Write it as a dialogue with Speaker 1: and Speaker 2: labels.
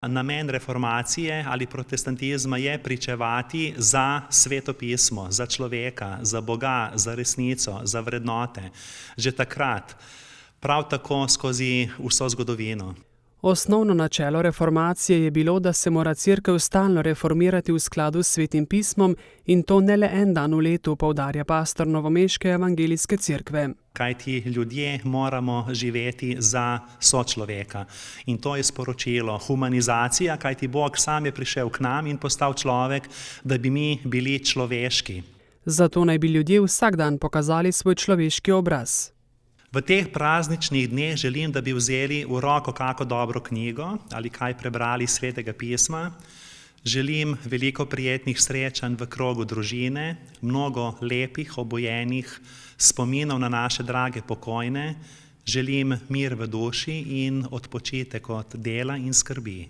Speaker 1: Namen reformacije ali protestantizma je pričevati za Sveto pismo, za človeka, za Boga, za resnico, za vrednote. Že takrat, prav tako skozi vso zgodovino.
Speaker 2: Osnovno načelo reformacije je bilo, da se mora Cerkev stalno reformirati v skladu s Svetim pismom in to ne le en dan v letu, poudarja pastor novomeške evangeljske cerkve.
Speaker 1: Kajti ljudje moramo živeti za sočloveka. In to je sporočilo humanizacija, kajti Bog sam je prišel k nam in postal človek, da bi mi bili človeški.
Speaker 2: Zato naj bi ljudje vsak dan pokazali svoj človeški obraz.
Speaker 1: V teh prazničnih dneh želim, da bi vzeli v roko kako dobro knjigo ali kaj prebrali Svetega pisma. Želim veliko prijetnih srečanj v krogu družine, mnogo lepih, obojenih spominov na naše drage pokojne. Želim mir v duši in odpočitek od dela in skrbi.